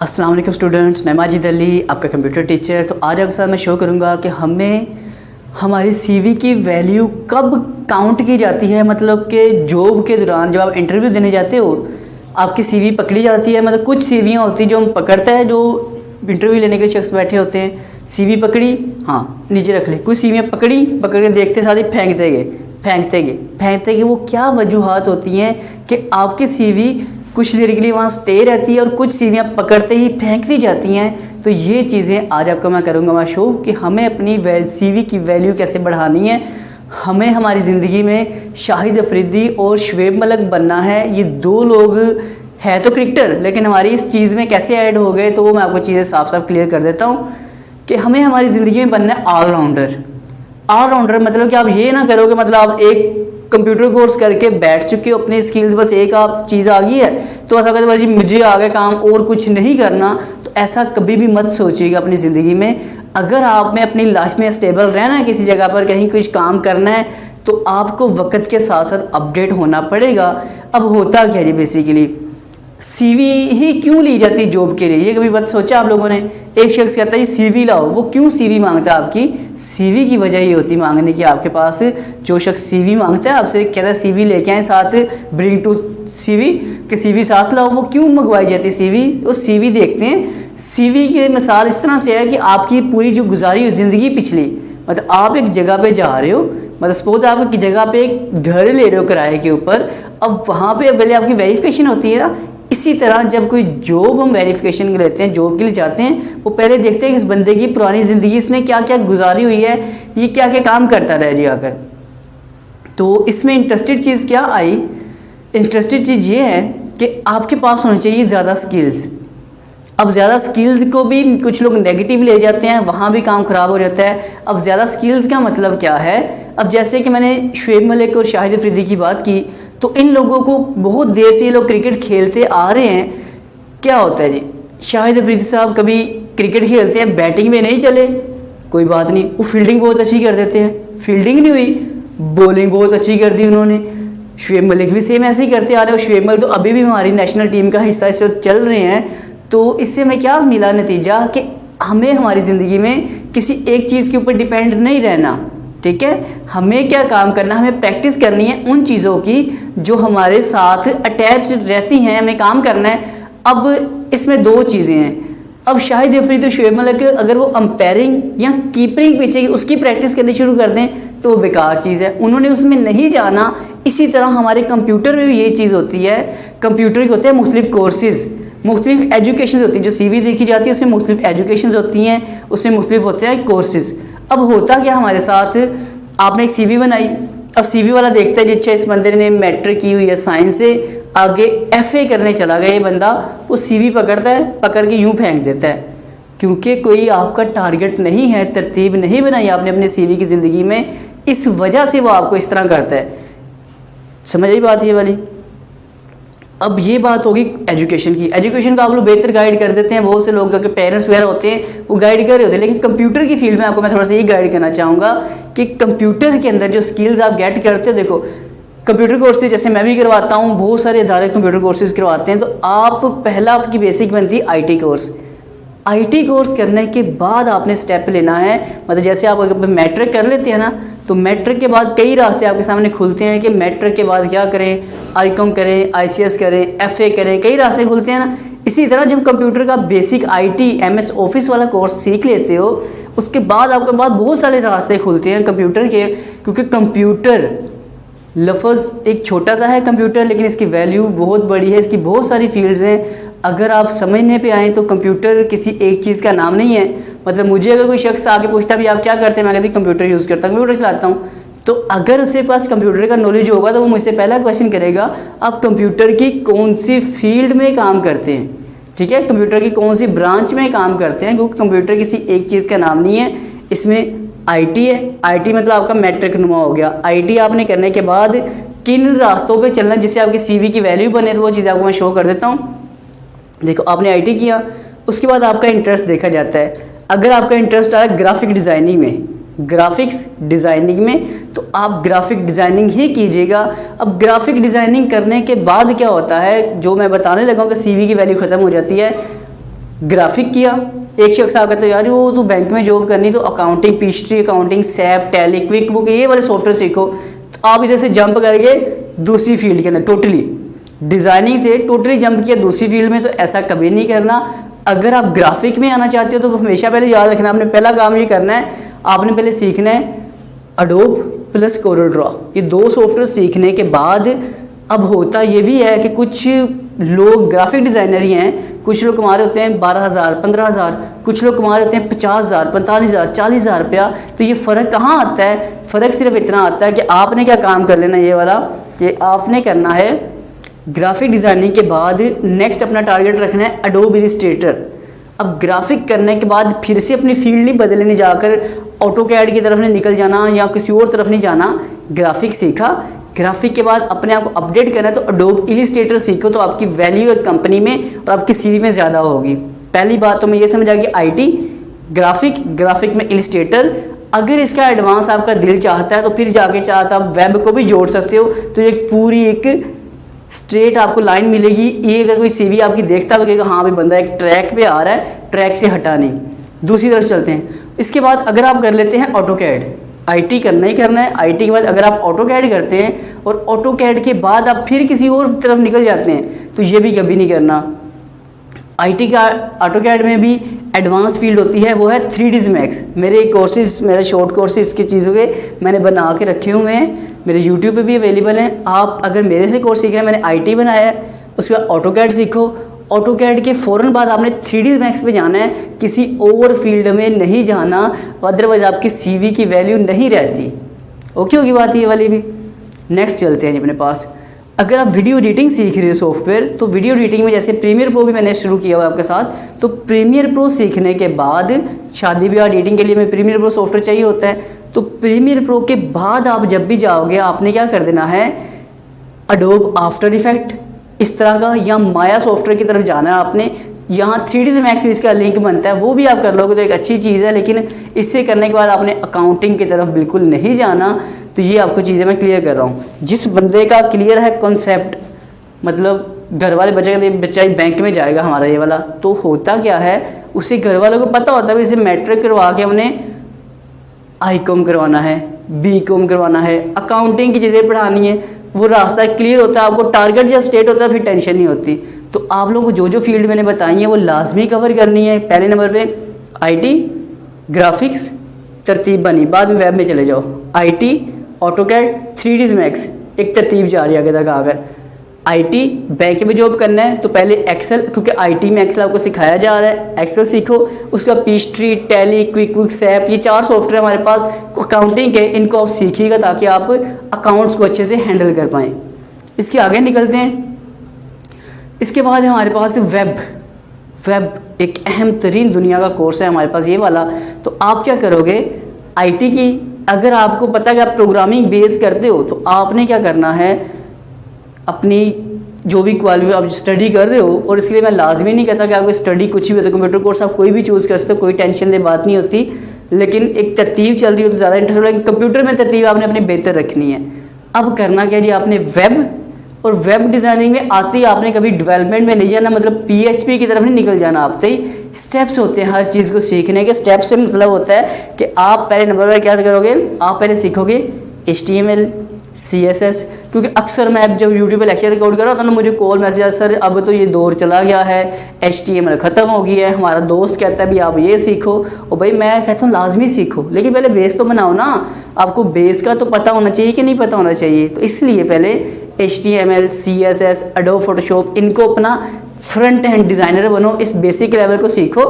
अस्सलाम वालेकुम स्टूडेंट्स, मैं माजिद अली आपका कंप्यूटर टीचर। तो आज आपके साथ मैं शो करूंगा कि हमें हमारी सीवी की वैल्यू कब काउंट की जाती है। मतलब कि जॉब के दौरान जब आप इंटरव्यू देने जाते हो आपकी सीवी पकड़ी जाती है। मतलब कुछ सीवियाँ होती हैं जो हम पकड़ता है, जो इंटरव्यू लेने के लिए शख्स बैठे होते हैं, सीवी पकड़ी, हाँ नीचे रख ली। कुछ सीवियाँ पकड़ के देखते साथ ही फेंकते गए। वो क्या वजूहात होती हैं कि आपकी सीवी कुछ देर के लिए वहाँ स्टे रहती है और कुछ सीवियाँ पकड़ते ही फेंक दी जाती हैं। तो ये चीज़ें आज आपको मैं करूँगा मैं शो कि हमें अपनी सीवी की वैल्यू कैसे बढ़ानी है। हमें हमारी ज़िंदगी में शाहिद अफरीदी और शुएब मलिक बनना है। ये दो लोग है तो क्रिकेटर, लेकिन हमारी इस चीज़ में कैसे ऐड हो गए तो वो मैं आपको चीज़ें साफ साफ क्लियर कर देता हूँ कि हमें हमारी ज़िंदगी में बनना है ऑलराउंडर। मतलब कि आप ये ना करो कि मतलब आप एक कंप्यूटर कोर्स करके बैठ चुके हो, अपनी स्किल्स बस एक आप चीज़ आ गई है तो ऐसा कहते भाई मुझे आ गया काम और कुछ नहीं करना। तो ऐसा कभी भी मत सोचिएगा अपनी ज़िंदगी में। अगर आप में अपनी लाइफ में स्टेबल रहना है, किसी जगह पर कहीं कुछ काम करना है, तो आपको वक्त के साथ साथ अपडेट होना पड़ेगा। अब होता क्या है बेसिकली, सीवी ही क्यों ली जाती है जॉब के लिए, ये कभी बात सोचा आप लोगों ने? एक शख्स कहता है जी सीवी लाओ, वो क्यों सीवी मांगता है? आपकी सीवी की वजह ये होती मांगने की, आपके पास जो शख्स सीवी मांगता है आपसे कहता है सीवी लेके आए, साथ ब्रिंग टू सीवी कि सीवी साथ लाओ। वो क्यों मंगवाई जाती है सीवी? वो सीवी देखते हैं। सीवी की मिसाल इस तरह से है कि आपकी पूरी जो गुजारी हुई ज़िंदगी पिछली, मतलब आप एक जगह पे जा रहे हो, मतलब सपोज आप एक जगह पे एक घर ले रहे हो किराए के ऊपर, अब वहाँ पे पहले आपकी वेरिफिकेशन होती है ना। इसी तरह जब कोई जॉब हम वेरिफिकेशन लेते हैं, जॉब के लिए जाते हैं, वो पहले देखते हैं कि इस बंदे की पुरानी ज़िंदगी इसने क्या क्या गुजारी हुई है, ये क्या क्या काम करता रह जी आकर। तो इसमें इंटरेस्टेड चीज़ क्या आई? इंटरेस्टेड चीज़ ये है कि आपके पास होनी चाहिए ज़्यादा स्किल्स। अब ज़्यादा स्किल्स को भी कुछ लोग नेगेटिव ले जाते हैं, वहाँ भी काम ख़राब हो जाता है। अब ज़्यादा स्किल्स का मतलब क्या है? अब जैसे कि मैंने शुएब मलिक और शाहिद अफरीदी की बात की, तो इन लोगों को बहुत देर से ये लोग क्रिकेट खेलते आ रहे हैं। क्या होता है जी, शाहिद अफरीदी साहब कभी क्रिकेट खेलते हैं, बैटिंग में नहीं चले, कोई बात नहीं, वो फील्डिंग बहुत अच्छी कर देते हैं। फील्डिंग नहीं हुई, बॉलिंग बहुत अच्छी कर दी उन्होंने। शुएब मलिक भी सेम ऐसे ही करते आ रहे हैं। शुएब मलिक तो अभी भी हमारी नेशनल टीम का हिस्सा इस वक्त चल रहे हैं। तो इससे हमें क्या मिला नतीजा कि हमें हमारी ज़िंदगी में किसी एक चीज़ के ऊपर डिपेंड नहीं रहना। ठीक है, हमें क्या काम करना, हमें प्रैक्टिस करनी है उन चीज़ों की जो हमारे साथ अटैच रहती हैं, हमें काम करना है। अब इसमें दो चीज़ें हैं। अब शाहिद अफरीदी और शुएब मलिक अगर वो अंपायरिंग या कीपरिंग पीछे की उसकी प्रैक्टिस करनी शुरू कर दें तो वो बेकार चीज़ है, उन्होंने उसमें नहीं जाना। इसी तरह हमारे कंप्यूटर में भी यही चीज़ होती है। कंप्यूटर के होते हैं मुख्तलिफ कोर्सेज़, मुख्तलिफ एजुकेशन होती है। जो सीवी देखी जाती है उसमें मुख्तलिफ एजुकेशन होती हैं, उसमें मुख्तलिफ होते हैं कोर्सेज़। अब होता क्या हमारे साथ, आपने एक सीवी बनाई, अब सीवी वाला देखता है जी अच्छा इस बंदे ने मैट्रिक की हुई है साइंस से, आगे एफए करने चला गया ये बंदा, वो सीवी पकड़ता है, पकड़ के यूं फेंक देता है, क्योंकि कोई आपका टारगेट नहीं है, तरतीब नहीं बनाई आपने अपने सीवी की ज़िंदगी में, इस वजह से वो आपको इस तरह करता है। समझ आई बात ये वाली? अब ये बात होगी एजुकेशन की। एजुकेशन का आप लोग बेहतर गाइड कर देते हैं, बहुत से लोग के पेरेंट्स वगैरह होते हैं वो गाइड कर रहे होते हैं, लेकिन कंप्यूटर की फील्ड में आपको मैं थोड़ा सा ये गाइड करना चाहूँगा कि कंप्यूटर के अंदर जो स्किल्स आप गेट करते हो, देखो कंप्यूटर कोर्सेज जैसे मैं भी करवाता हूँ, बहुत सारे इदारे कंप्यूटर कोर्सेज करवाते हैं। तो आप पहला आपकी बेसिक बनती है आईटी कोर्स। आईटी कोर्स करने के बाद आपने स्टेप लेना है, मतलब जैसे आप अगर मैट्रिक कर लेते हैं ना, तो मैट्रिक के बाद कई रास्ते आपके सामने खुलते हैं कि मैट्रिक के बाद क्या करें, आईकॉम करें, आईसीएस करें, एफए करें, कई रास्ते खुलते हैं ना। इसी तरह जब कंप्यूटर का बेसिक आईटी एमएस ऑफिस वाला कोर्स सीख लेते हो, उसके बाद आपके पास बहुत सारे रास्ते खुलते हैं कंप्यूटर के, क्योंकि कंप्यूटर लफ्ज़ एक छोटा सा है कंप्यूटर, लेकिन इसकी वैल्यू बहुत बड़ी है, इसकी बहुत सारी फील्ड्स हैं। अगर आप समझने पे आएँ तो कंप्यूटर किसी एक चीज़ का नाम नहीं है। मतलब मुझे अगर कोई शख्स आके पूछता भी आप क्या करते हैं, मैं कहती हूँ कंप्यूटर यूज़ करता हूँ, कंप्यूटर चलाता हूँ। तो अगर उसके पास कंप्यूटर का नॉलेज होगा तो वो मुझसे पहला क्वेश्चन करेगा आप कंप्यूटर की कौन सी फील्ड में काम करते हैं। ठीक है, कंप्यूटर की कौन सी ब्रांच में काम करते हैं, क्योंकि कंप्यूटर किसी एक चीज़ का नाम नहीं है। इसमें आईटी है, आईटी मतलब आपका मैट्रिक नुमा हो गया। आईटी आपने करने के बाद किन रास्तों पे चलना जिससे आपकी सीवी की वैल्यू बने, तो वो चीज़ आपको मैं शो कर देता हूँ। देखो आपने आईटी किया, उसके बाद आपका इंटरेस्ट देखा जाता है। अगर आपका इंटरेस्ट आया ग्राफिक डिज़ाइनिंग में, ग्राफिक्स डिज़ाइनिंग में, तो आप ग्राफिक डिज़ाइनिंग ही कीजिएगा। अब ग्राफिक डिज़ाइनिंग करने के बाद क्या होता है, जो मैं बताने लगा कि सीवी की वैल्यू ख़त्म हो जाती है। ग्राफिक किया, एक शख्स आ कहता है यार वो तो बैंक में जॉब करनी तो accounting, PhD accounting, SAP, tally, quick book ये वाले सॉफ्टवेयर सीखो। तो आप इधर से जंप करके दूसरी फील्ड के अंदर टोटली डिज़ाइनिंग से टोटली जंप किया दूसरी फील्ड में, तो ऐसा कभी नहीं करना। अगर आप ग्राफिक में आना चाहते हो तो हमेशा पहले याद रखना, आपने पहला काम ये करना है, आपने पहले सीखना है एडोब प्लस कोरल ड्रॉ। ये दो सॉफ्टवेयर सीखने के बाद अब होता ये भी है कि कुछ लोग ग्राफिक डिज़ाइनर ही हैं, कुछ लोग कमा रहे होते हैं 12,000 15,000, कुछ लोग कमा रहे होते हैं 50,000 45,000 40,000 रुपया। तो ये फ़र्क कहाँ आता है? फ़र्क सिर्फ इतना आता है कि आपने क्या काम कर लेना ये वाला, कि आपने करना है ग्राफिक डिज़ाइनिंग के बाद नेक्स्ट अपना टारगेट रखना है एडोब इलस्ट्रेटर। अब ग्राफिक करने के बाद फिर से अपनी फील्ड नहीं बदलने जाकर ऑटो कैड की तरफ नहीं निकल जाना या किसी और तरफ नहीं जाना। ग्राफिक सीखा, ग्राफिक के बाद अपने आप को अपडेट करना है तो एडोब इलस्ट्रेटर सीखो, तो आपकी वैल्यू एक कंपनी में और आपकी सीवी में ज़्यादा होगी। पहली बात तो मैं ये समझा कि आईटी, ग्राफिक में इलस्ट्रेटर। अगर इसका एडवांस आपका दिल चाहता है तो फिर जाके चाहता आप वेब को भी जोड़ सकते हो, तो एक पूरी एक स्ट्रेट आपको लाइन मिलेगी। ये अगर कोई सीवी आपकी देखता है तो हाँ भाई बंदा एक ट्रैक पे आ रहा है, ट्रैक से हटा नहीं। दूसरी तरफ चलते हैं, इसके बाद अगर आप कर लेते हैं ऑटो कैड, आईटी करना ही करना है। आईटी के बाद अगर आप ऑटो कैड करते हैं और ऑटो कैड के बाद आप फिर किसी और तरफ निकल जाते हैं तो ये भी कभी नहीं करना। आईटी का ऑटो कैड में भी एडवांस फील्ड होती है, वो है 3ds मैक्स। मेरे कोर्सेज, मेरे शॉर्ट कोर्सेज की चीज़ों के मैंने बना के रखे हुए हैं, मेरे यूट्यूब पे भी अवेलेबल हैं। आप अगर मेरे से कोर्स सीख रहे हैं, मैंने आईटी बनाया है, उसके बाद ऑटो कैड सीखो। ऑटो कैड के फ़ौरन बाद आपने 3ds मैक्स पे जाना है, किसी और फील्ड में नहीं जाना, अदरवाइज आपकी सीवी की वैल्यू नहीं रहती। ओके होगी बात ये वाली भी। नेक्स्ट चलते हैं जी अपने पास। अगर आप वीडियो एडिटिंग सीख रहे हो सॉफ्टवेयर, तो वीडियो एडिटिंग में जैसे प्रीमियर प्रो भी मैंने शुरू किया हुआ आपके साथ, तो प्रीमियर प्रो सीखने के बाद शादी ब्याह एडिटिंग के लिए में प्रीमियर प्रो सॉफ्टवेयर चाहिए होता है, तो प्रीमियर प्रो के बाद आप जब भी जाओगे आपने क्या कर देना है, एडोब आफ्टर इफेक्ट इस तरह का या माया सॉफ्टवेयर की तरफ जाना है आपने। यहाँ 3ds मैक्स भी इसका लिंक बनता है, वो भी आप कर लोगे तो एक अच्छी चीज़ है, लेकिन इससे करने के बाद आपने अकाउंटिंग की तरफ बिल्कुल नहीं जाना। तो ये आपको चीज़ें मैं क्लियर कर रहा हूँ। जिस बंदे का क्लियर है कॉन्सेप्ट, मतलब घर वाले बच्चा बैंक में जाएगा हमारा ये वाला, तो होता क्या है, उसे घर वालों को पता होता है इसे मैट्रिक करवा के हमने आई.कॉम करवाना है, बी.कॉम करवाना है, अकाउंटिंग की चीज़ें पढ़ानी है, वो रास्ता क्लियर होता है। आपको टारगेट जब स्टेट होता है फिर टेंशन नहीं होती। तो आप लोगों को जो फील्ड मैंने बताई है वो लाजमी कवर करनी है। पहले नंबर पे आईटी, ग्राफिक्स तरतीब बनी, बाद में वेब में चले जाओ। आईटी, ऑटोकैड, 3ds मैक्स, एक तरतीब जा रही है आगे तक आकर। आईटी बैंक में जॉब करना है तो पहले एक्सेल, क्योंकि आईटी में एक्सेल आपको सिखाया जा रहा है, एक्सेल सीखो। उसका पीस्ट्री, टैली, क्विक सैप, ये 4 सॉफ्टवेयर हमारे पास अकाउंटिंग के, इनको आप सीखिएगा ताकि आप अकाउंट्स को अच्छे से हैंडल कर पाएँ। इसके आगे निकलते हैं। इसके बाद हमारे पास वेब एक अहम तरीन दुनिया का कोर्स है हमारे पास ये वाला। तो आप क्या करोगे, आईटी की अगर आपको पता है कि आप प्रोग्रामिंग बेस करते हो तो आपने क्या करना है, अपनी जो भी क्वालिफाई आप स्टडी कर रहे हो, और इसलिए मैं लाजमी नहीं कहता कि आपको स्टडी कुछ भी हो तो कंप्यूटर कोर्स आप कोई भी चूज़ कर सकते हो, कोई टेंशन की बात नहीं होती, लेकिन एक तरतीब चल रही हो तो ज़्यादा इंटरेस्ट होगा। कंप्यूटर में तरतीब आपने अपनी बेहतर रखनी है। अब करना क्या जी, आपने वेब और वेब डिज़ाइनिंग में आते ही आपने कभी डेवलपमेंट में नहीं जाना, मतलब पीएचपी की तरफ नहीं निकल जाना। आते ही स्टेप्स होते हैं हर चीज़ को सीखने के। स्टेप से मतलब होता है कि आप पहले नंबर पर क्या करोगे, आप पहले सीखोगे HTML, CSS, क्योंकि अक्सर मैं जब यूट्यूब पे लेक्चर रिकॉर्ड कर रहा था ना, मुझे कॉल मैसेज आता, सर अब तो ये दौर चला गया है, HTML ख़त्म हो गया है, हमारा दोस्त कहता है भी आप ये सीखो। और भाई मैं कहता हूँ लाजमी सीखो, लेकिन पहले बेस तो बनाओ ना। आपको बेस का तो पता होना चाहिए कि नहीं पता होना चाहिए। तो इसलिए पहले HTML, CSS, एडोब फोटोशॉप, इनको अपना फ्रंट एंड डिज़ाइनर बनो, इस बेसिक लेवल को सीखो।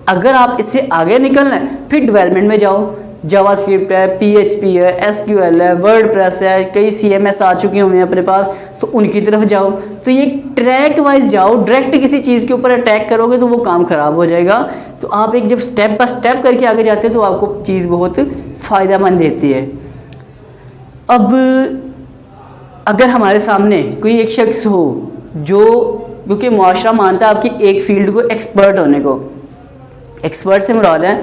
अगर आप इससे आगे निकलना है फिर डेवलपमेंट में जाओ। जावास्क्रिप्ट है, PHP है, SQL है, वर्डप्रेस है, कई CMS आ चुके हुए हैं अपने पास, तो उनकी तरफ जाओ। तो ये ट्रैक वाइज जाओ, डायरेक्ट किसी चीज़ के ऊपर अटैक करोगे तो वो काम ख़राब हो जाएगा। तो आप एक जब स्टेप बाय स्टेप करके आगे जाते हो तो आपको चीज़ बहुत फ़ायदेमंद देती है। अब अगर हमारे सामने कोई एक शख्स हो जो, क्योंकि मुआशरा मानता है आपकी एक फील्ड को एक्सपर्ट होने को, एक्सपर्ट से मुराद है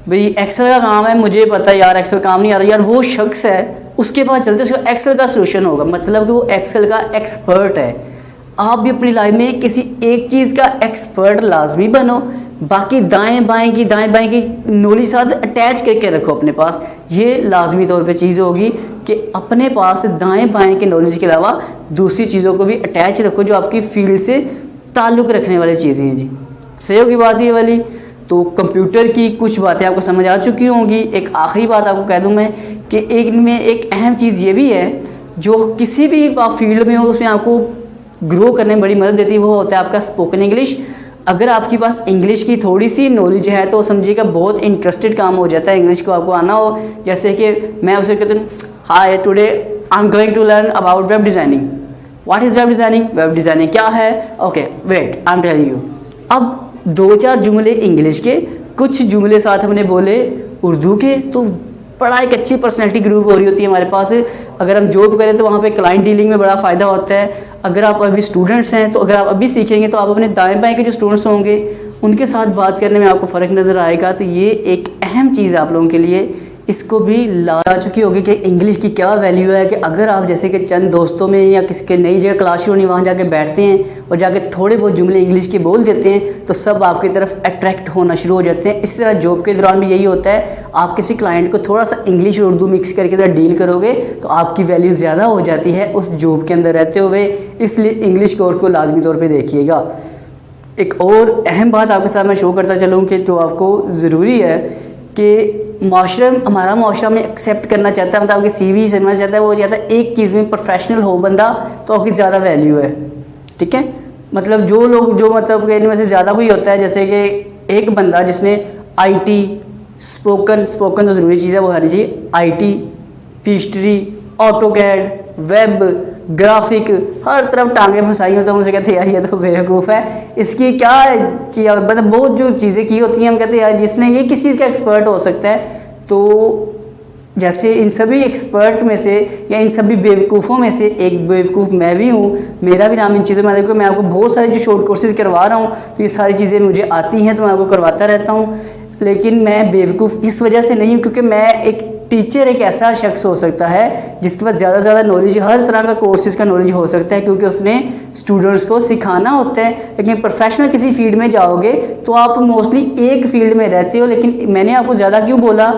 भाई एक्सेल का काम है, मुझे पता है यार एक्सेल काम नहीं आ रहा, यार वो शख्स है उसके पास चलते उसको एक्सेल का सोल्यूशन होगा, मतलब कि वो एक्सेल का एक्सपर्ट है। आप भी अपनी लाइफ में किसी एक चीज़ का एक्सपर्ट लाजमी बनो बाकी दाएं बाएं की नॉलेज साथ अटैच करके रखो अपने पास। ये लाजमी तौर पे चीज़ होगी कि अपने पास दाएं बाएं के नॉलेज के अलावा दूसरी चीज़ों को भी अटैच रखो जो आपकी फील्ड से ताल्लुक़ रखने वाली चीज़ें हैं जी। सही होगी बात ये वाली। तो कंप्यूटर की कुछ बातें आपको समझ आ चुकी होंगी। एक आखिरी बात आपको कह दूं मैं कि एक अहम चीज़ ये भी है जो किसी भी आप फील्ड में हो उसमें आपको ग्रो करने में बड़ी मदद देती है, वो होता है आपका स्पोकन इंग्लिश। अगर आपके पास इंग्लिश की थोड़ी सी नॉलेज है तो समझिएगा बहुत इंटरेस्टेड काम हो जाता है इंग्लिश को आपको आना हो। जैसे कि मैं उसे कहता हूँ, hi today I am going to learn about web designing. What is web designing? Web designing क्या है? Okay wait I am telling you. अब 2-4 जुमले इंग्लिश के, कुछ जुमले साथ हमने बोले उर्दू के, तो बड़ा एक अच्छी पर्सनैलिटी ग्रूव हो रही होती है हमारे पास। अगर हम जॉब करें तो वहाँ पे क्लाइंट डीलिंग में बड़ा फ़ायदा होता है। अगर आप अभी स्टूडेंट्स हैं तो अगर आप अभी सीखेंगे तो आप अपने दाएं बाएं के जो स्टूडेंट्स होंगे उनके साथ बात करने में आपको फ़र्क नज़र आएगा। तो ये एक अहम चीज़ है आप लोगों के लिए, इसको भी ला चुकी होगी कि इंग्लिश की क्या वैल्यू है। कि अगर आप जैसे कि चंद दोस्तों में या किसी के नई जगह क्लास होनी वहाँ जाके बैठते हैं और जाके थोड़े बहुत जुमले इंग्लिश के बोल देते हैं तो सब आपकी तरफ अट्रैक्ट होना शुरू हो जाते हैं। इस तरह जॉब के दौरान भी यही होता है, आप किसी क्लाइंट को थोड़ा सा इंग्लिश और उर्दू मिक्स करके ज़रा डील करोगे तो आपकी वैल्यू ज़्यादा हो जाती है उस जॉब के अंदर रहते हुए। इसलिए इंग्लिश कोर्स को लाजमी तौर पर देखिएगा। एक और अहम बात आपके साथ मैं शो करता चलूँ कि जो आपको ज़रूरी है कि हमारा माशरा में एक्सेप्ट करना चाहता है, मतलब आपकी CV समझना चाहता है, वो चाहता है एक चीज़ में प्रोफेशनल हो बंदा तो आपकी ज़्यादा वैल्यू है। ठीक है, मतलब जो लोग जो मतलब इनमें से ज़्यादा कोई होता है, जैसे कि एक बंदा जिसने IT स्पोकन तो ज़रूरी चीज़ है वो आनी चाहिए, IT, history, AutoCAD, web, graphic, हर तरफ टांगे फंसाई हो तो हम उसे कहते हैं यार ये तो बेवकूफ़ है, इसकी क्या किया, मतलब बहुत जो चीज़ें की होती हैं हम कहते हैं यार जिसने ये किस चीज़ का एक्सपर्ट हो सकता है। तो जैसे इन सभी एक्सपर्ट में से या इन सभी बेवकूफ़ों में से एक बेवकूफ़ मैं भी हूँ, मेरा भी नाम इन चीज़ों में। देखो मैं आपको बहुत सारे जो शॉर्ट कोर्सेज़ करवा रहा हूँ तो ये सारी चीज़ें मुझे आती हैं तो मैं आपको करवाता रहता हूँ, लेकिन मैं बेवकूफ़ इस वजह से नहीं हूँ क्योंकि मैं एक टीचर एक ऐसा शख्स हो सकता है जिसके पास ज़्यादा से ज़्यादा नॉलेज, हर तरह का कोर्सेज़ का नॉलेज हो सकता है क्योंकि उसने स्टूडेंट्स को सिखाना होता है। लेकिन प्रोफेशनल किसी फील्ड में जाओगे तो आप मोस्टली एक फील्ड में रहते हो। लेकिन मैंने आपको ज़्यादा क्यों बोला,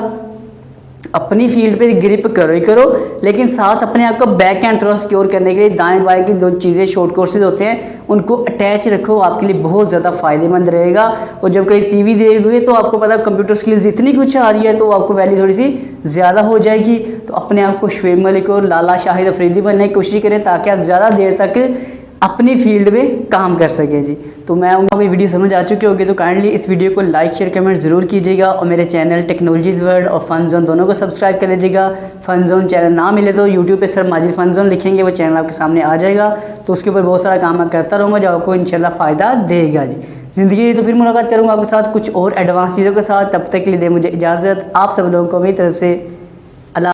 अपनी फील्ड पे ग्रिप करो ही करो, लेकिन साथ अपने आप को बैक एंड थ्रो सिक्योर करने के लिए दाएं बाएं की दो चीज़ें शॉर्ट कोर्सेज होते हैं उनको अटैच रखो, आपके लिए बहुत ज़्यादा फ़ायदेमंद रहेगा। और जब कहीं CV दोगे तो आपको पता कंप्यूटर स्किल्स इतनी कुछ आ रही है तो आपको वैल्यू थोड़ी सी ज़्यादा हो जाएगी। तो अपने आप को शुएब मलिक और लाला शाहिद अफरीदी बनने की कोशिश करें ताकि आप ज़्यादा देर तक अपनी फील्ड में काम कर सकें जी। तो मैं आपको ये वीडियो समझ आ चुकी होगी, तो काइंडली इस वीडियो को लाइक शेयर कमेंट ज़रूर कीजिएगा और मेरे चैनल टेक्नोलॉजीज़ वर्ल्ड और फन जोन दोनों को सब्सक्राइब कर लीजिएगा। फन जोन चैनल ना मिले तो यूट्यूब पे सर माजिद फन जोन लिखेंगे, वो चैनल आपके सामने आ जाएगा। तो उसके ऊपर बहुत सारा काम मैं करता रहूँगा जो आपको इंशाल्लाह फ़ायदा देगा जी ज़िंदगी। तो फिर मुलाकात करूँगा आपके साथ कुछ और एडवांस चीज़ों के साथ, तब तक के लिए दे मुझे इजाज़त। आप सब लोगों को मेरी तरफ से